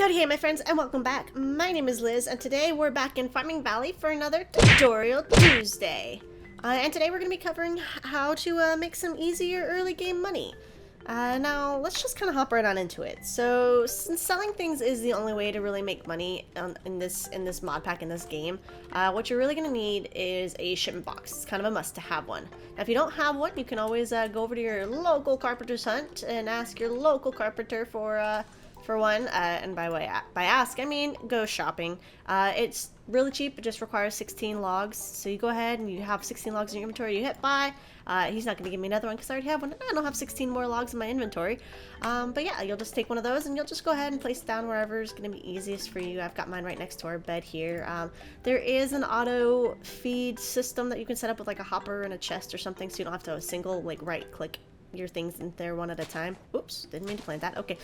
Howdy, hey my friends, and welcome back. My name is Liz, and today we're back in Farming Valley for another Tutorial Tuesday. And today we're going to be covering how to make some easier early game money. Now, let's just kind of hop right on into it. So, since selling things is the only way to really make money in this mod pack, in this game, what you're really going to need is a shipment box. It's kind of a must to have one. Now, if you don't have one, you can always go over to your local carpenter's hut and ask your local carpenter for one, and by ask, I mean go shopping. It's really cheap. It just requires 16 logs. So you go ahead and you have 16 logs in your inventory. You hit buy. He's not going to give me another one because I already have one. I don't have 16 more logs in my inventory. But yeah, you'll just take one of those and you'll just go ahead and place it down wherever is going to be easiest for you. I've got mine right next to our bed here. There is an auto feed system that you can set up with like a hopper and a chest or something, so you don't have to single like right click your things in there one at a time. Oops, didn't mean to plant that. Okay.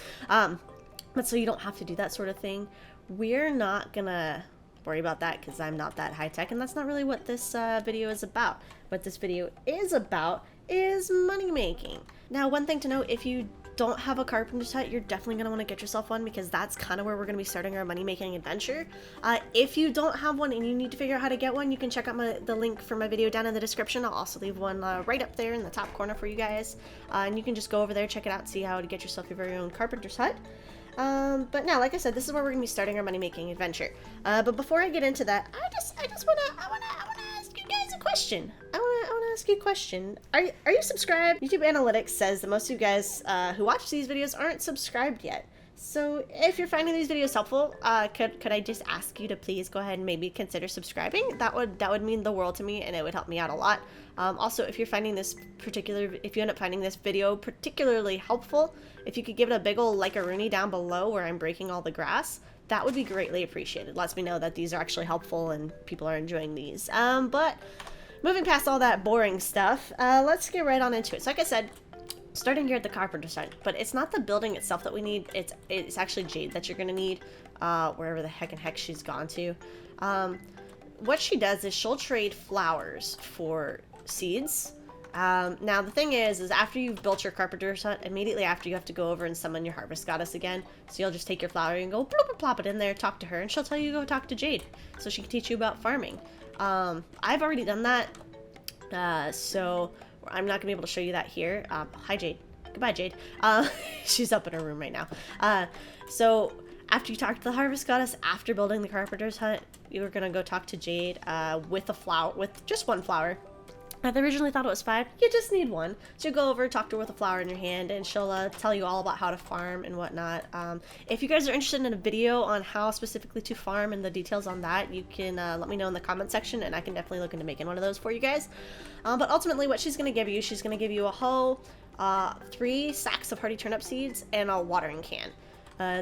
But so you don't have to do that sort of thing. We're not gonna worry about that because I'm not that high tech, and that's not really what this video is about. What this video is about is money making. Now, one thing to note, if you don't have a carpenter's hut, you're definitely gonna want to get yourself one because that's kind of where we're gonna be starting our money making adventure. If you don't have one and you need to figure out how to get one, you can check out the link for my video down in the description. I'll also leave one right up there in the top corner for you guys, and you can just go over there, check it out, see how to get yourself your very own carpenter's hut. But now, like I said, this is where we're gonna be starting our money-making adventure. But before I get into that, I wanna ask you guys a question. I wanna ask you a question. Are you subscribed? YouTube Analytics says that most of you guys who watch these videos aren't subscribed yet. So if you're finding these videos helpful, could I just ask you to please go ahead and maybe consider subscribing? That would mean the world to me, and it would help me out a lot. Also, if you end up finding this video particularly helpful, if you could give it a big ol' like-a-rooney down below where I'm breaking all the grass, that would be greatly appreciated. Lets me know that these are actually helpful and people are enjoying these. But moving past all that boring stuff, let's get right on into it. So like I said, starting here at the carpenter's hut, but it's not the building itself that we need. It's actually Jade that you're gonna need, wherever the heck she's gone to. What she does is she'll trade flowers for seeds. Now the thing is after you've built your carpenter's hut, immediately after you have to go over and summon your harvest goddess again. So you'll just take your flower and go bloop, plop it in there, talk to her, and she'll tell you to go talk to Jade, so she can teach you about farming. I've already done that, so I'm not gonna be able to show you that here. Hi Jade. Goodbye Jade. She's up in her room right now. So after you talk to the harvest goddess, after building the carpenter's hut, you're gonna go talk to Jade with just one flower. I originally thought it was 5. You just need 1. So you go over, talk to her with a flower in your hand, and she'll tell you all about how to farm and whatnot. If you guys are interested in a video on how specifically to farm and the details on that, you can let me know in the comment section, and I can definitely look into making one of those for you guys. But ultimately, what she's going to give you a hoe, 3 sacks of hardy turnip seeds, and a watering can.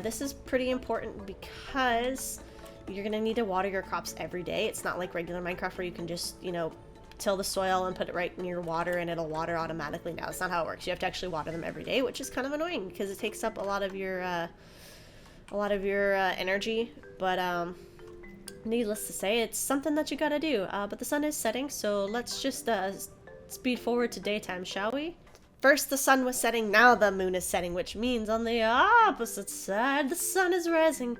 This is pretty important because you're going to need to water your crops every day. It's not like regular Minecraft where you can just, till the soil and put it right in your water and it'll water automatically. Now, that's not how it works. You have to actually water them every day, which is kind of annoying because it takes up a lot of your energy. But needless to say, it's something that you gotta do. But the sun is setting, so let's just speed forward to daytime, shall we? First the sun was setting, now the moon is setting, which means on the opposite side the sun is rising.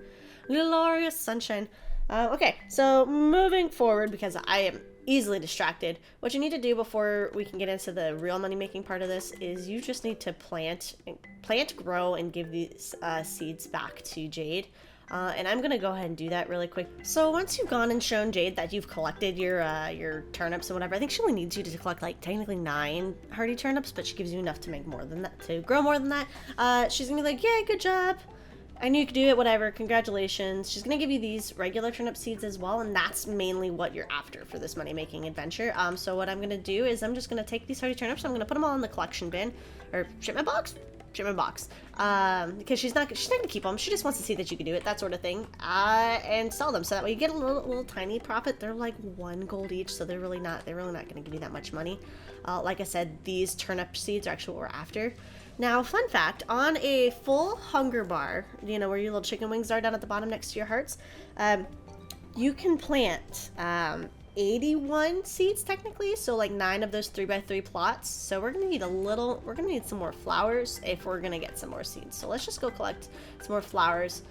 Glorious sunshine. Okay, so moving forward, because I am easily distracted, what you need to do before we can get into the real money making part of this is you just need to plant, grow, and give these seeds back to Jade. And I'm gonna go ahead and do that really quick. So once you've gone and shown Jade that you've collected your turnips and whatever, I think she only needs you to collect like technically 9 hardy turnips, but she gives you enough to make more than that, to grow more than that. She's gonna be like, yeah, good job. I knew you could do it, whatever, congratulations. She's gonna give you these regular turnip seeds as well, and that's mainly what you're after for this money-making adventure. So what I'm gonna do is I'm just gonna take these hardy turnips, I'm gonna put them all in the collection bin, or shipment box, because she's not gonna keep them, she just wants to see that you can do it, that sort of thing, and sell them, so that way you get a little tiny profit. They're like 1 gold each, so they're really not gonna give you that much money. Like I said, these turnip seeds are actually what we're after. Now, fun fact, on a full hunger bar, where your little chicken wings are down at the bottom next to your hearts, you can plant 81 seeds technically, so like 9 of those 3x3 plots. So we're gonna need some more flowers if we're gonna get some more seeds. So let's just go collect some more flowers.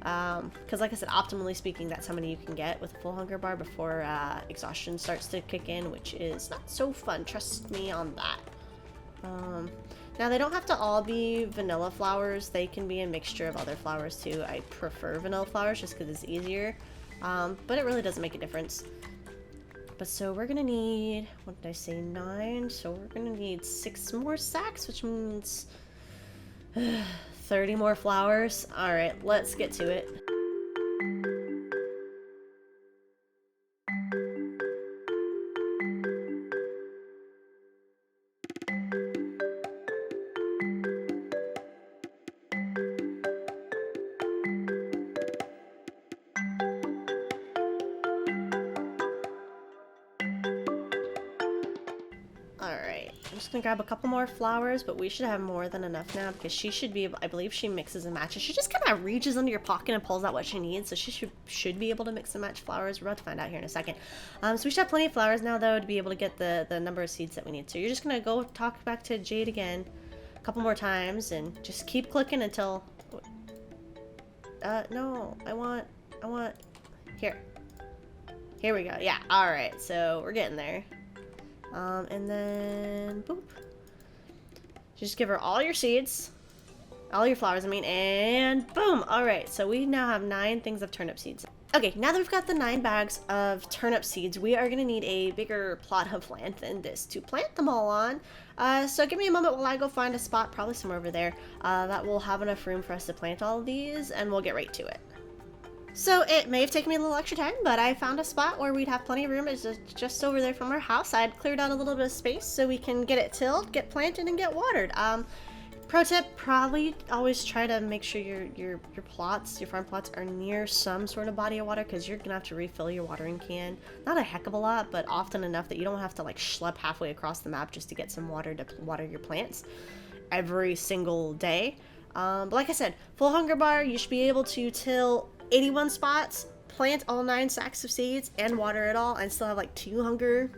Because like I said, optimally speaking, that's how many you can get with a full hunger bar before exhaustion starts to kick in, which is not so fun. Trust me on that. Now, they don't have to all be vanilla flowers. They can be a mixture of other flowers too. I prefer vanilla flowers just because it's easier, but it really doesn't make a difference. But so we're gonna need, what did I say, 9? So we're gonna need 6 more sacks, which means 30 more flowers. All right, let's get to it. Alright, I'm just gonna grab a couple more flowers, but we should have more than enough now because she should be able, I believe she mixes and matches. She just kind of reaches under your pocket and pulls out what she needs, so she should be able to mix and match flowers. We're about to find out here in a second. So we should have plenty of flowers now, though, to be able to get the number of seeds that we need. So you're just gonna go talk back to Jade again a couple more times and just keep clicking until... no, I want... Here. Here we go. Yeah, alright, so we're getting there. And then, boop. Just give her all your seeds, all your flowers, I mean, and boom! Alright, so we now have 9 things of turnip seeds. Okay, now that we've got the 9 bags of turnip seeds, we are going to need a bigger plot of land than this to plant them all on. So give me a moment while I go find a spot, probably somewhere over there, that will have enough room for us to plant all of these, and we'll get right to it. So it may have taken me a little extra time, but I found a spot where we'd have plenty of room. It's just over there from our house. I had cleared out a little bit of space so we can get it tilled, get planted, and get watered. Pro tip, probably always try to make sure your plots, your farm plots, are near some sort of body of water, because you're gonna have to refill your watering can. Not a heck of a lot, but often enough that you don't have to like schlep halfway across the map just to get some water to water your plants every single day. But like I said, full hunger bar, you should be able to till 81 spots, plant all 9 sacks of seeds, and water it all, and still have like 2 hunger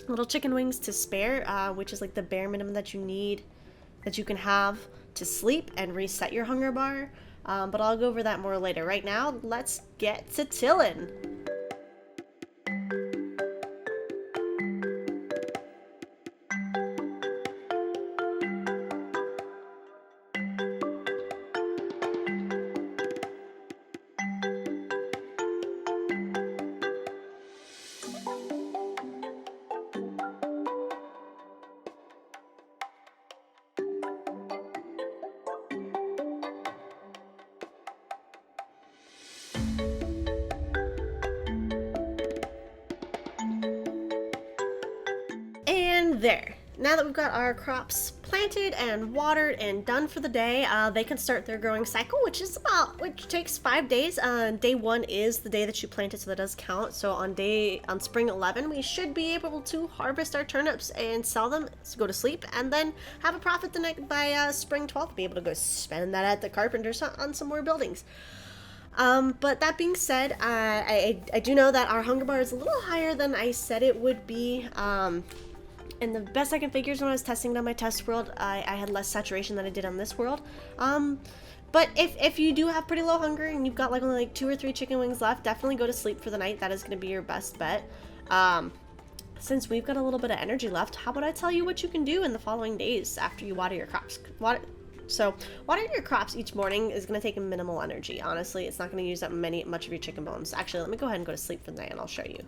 little chicken wings to spare, which is like the bare minimum that you need, that you can have to sleep and reset your hunger bar. But I'll go over that more later. Right now, let's get to tilling. There. Now that we've got our crops planted and watered and done for the day, they can start their growing cycle, which takes 5 days. Day 1 is the day that you planted, so that does count. So on spring 11, we should be able to harvest our turnips and sell them, go to sleep, and then have a profit by spring 12th, be able to go spend that at the carpenters on some more buildings. But that being said, I do know that our hunger bar is a little higher than I said it would be. And the best I can figure is when I was testing it on my test world, I had less saturation than I did on this world. But if you do have pretty low hunger and you've got like only like 2 or 3 chicken wings left, definitely go to sleep for the night. That is going to be your best bet. Since we've got a little bit of energy left, how about I tell you what you can do in the following days after you water your crops? Watering your crops each morning is going to take a minimal energy. Honestly, it's not going to use up much of your chicken bones. Actually, let me go ahead and go to sleep for the night and I'll show you.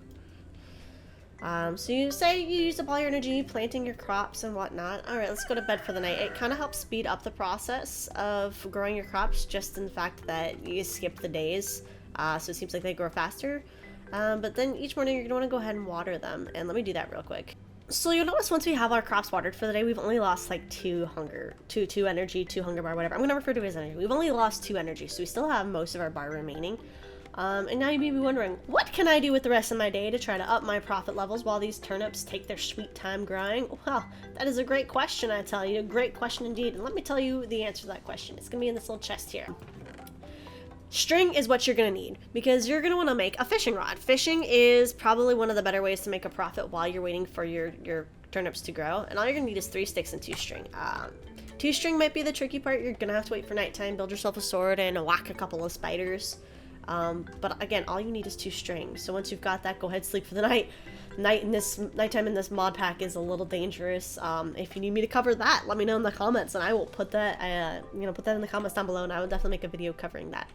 So you say you use up all your energy planting your crops and whatnot. Alright, let's go to bed for the night. It kind of helps speed up the process of growing your crops, just in the fact that you skip the days, so it seems like they grow faster. But then each morning you're going to want to go ahead and water them, and let me do that real quick. So you'll notice once we have our crops watered for the day, we've only lost like 2 energy, 2 hunger bar, whatever. I'm going to refer to it as energy. We've only lost 2 energy, so we still have most of our bar remaining. And now you may be wondering, what can I do with the rest of my day to try to up my profit levels while these turnips take their sweet time growing? Well, that is a great question, I tell you. A great question indeed. And let me tell you the answer to that question. It's going to be in this little chest here. String is what you're going to need, because you're going to want to make a fishing rod. Fishing is probably one of the better ways to make a profit while you're waiting for your turnips to grow. And all you're going to need is 3 sticks and 2 string. Two string might be the tricky part. You're gonna have to wait for nighttime, build yourself a sword, and whack a couple of spiders. But again, all you need is 2 string. So once you've got that, go ahead, sleep for the night. Nighttime in this mod pack is a little dangerous. If you need me to cover that, let me know in the comments, and I will put that, put that in the comments down below, and I will definitely make a video covering that.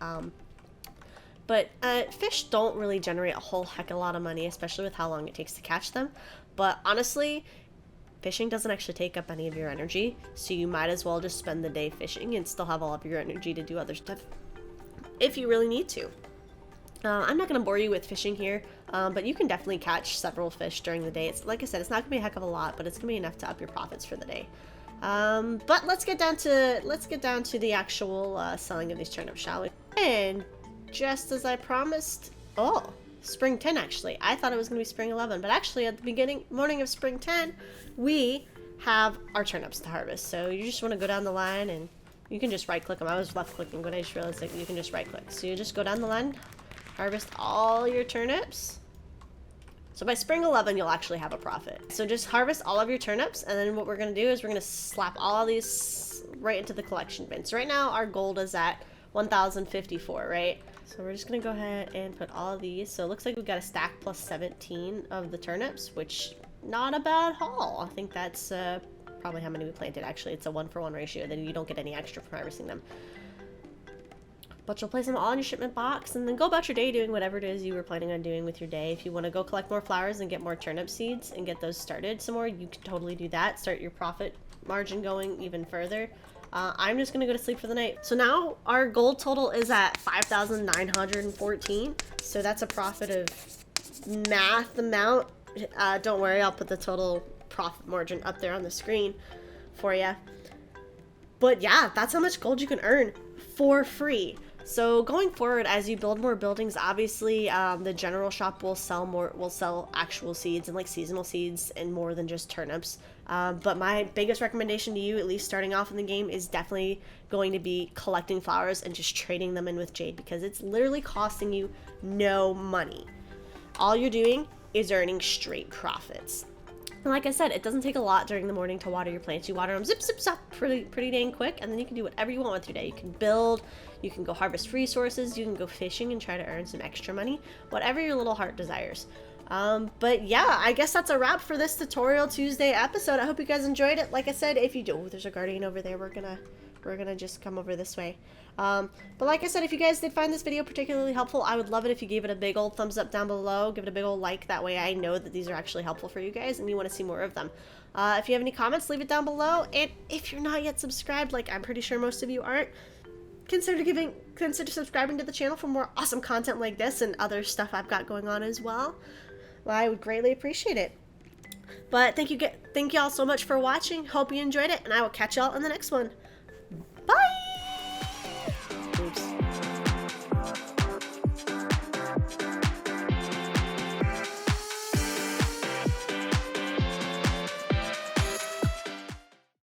But fish don't really generate a whole heck of a lot of money, especially with how long it takes to catch them. But honestly, fishing doesn't actually take up any of your energy, so you might as well just spend the day fishing and still have all of your energy to do other stuff if you really need to. I'm not going to bore you with fishing here, but you can definitely catch several fish during the day. It's like I said, it's not going to be a heck of a lot, but it's going to be enough to up your profits for the day. But let's get down to the actual selling of these turnips, shall we? And just as I promised, oh, spring 10 actually. I thought it was going to be spring 11, but actually at the morning of spring 10, we have our turnips to harvest. So you just want to go down the line, and you can just right click them. I was left clicking, but I just realized that you can just right click. So you just go down the line, harvest all your turnips. So by spring 11, you'll actually have a profit. So just harvest all of your turnips, and then what we're going to do is we're going to slap all of these right into the collection bin. So right now our gold is at 1,054, right? So we're just going to go ahead and put all of these. So it looks like we've got a stack plus 17 of the turnips, which not a bad haul. I think that's probably how many we planted. Actually, it's a 1-for-1 ratio. Then you don't get any extra from harvesting them. But you'll place them all in your shipment box, and then go about your day doing whatever it is you were planning on doing with your day. If you want to go collect more flowers and get more turnip seeds and get those started some more, you can totally do that. Start your profit margin going even further. I'm just going to go to sleep for the night. So now our gold total is at 5,914. So that's a profit of math amount. Don't worry, I'll put the total profit margin up there on the screen for you. But yeah, that's how much gold you can earn for free. So going forward, as you build more buildings, obviously the general shop will sell actual seeds and like seasonal seeds and more than just turnips. But my biggest recommendation to you, at least starting off in the game, is definitely going to be collecting flowers and just trading them in with Jade, because it's literally costing you no money. All you're doing is earning straight profits. And like I said, it doesn't take a lot during the morning to water your plants. You water them zip, zip, zap, pretty dang quick, and then you can do whatever you want with your day. You can build, you can go harvest resources, you can go fishing and try to earn some extra money, whatever your little heart desires. But yeah, I guess that's a wrap for this Tutorial Tuesday episode. I hope you guys enjoyed it. Like I said, if you do, oh, there's a guardian over there. We're gonna just come over this way. But like I said, if you guys did find this video particularly helpful, I would love it if you gave it a big old thumbs up down below. Give it a big old like. That way I know that these are actually helpful for you guys and you want to see more of them. If you have any comments, leave it down below. And if you're not yet subscribed, like I'm pretty sure most of you aren't, consider subscribing to the channel for more awesome content like this and other stuff I've got going on as well. I would greatly appreciate it. But thank you all so much for watching. Hope you enjoyed it, and I will catch y'all in the next one.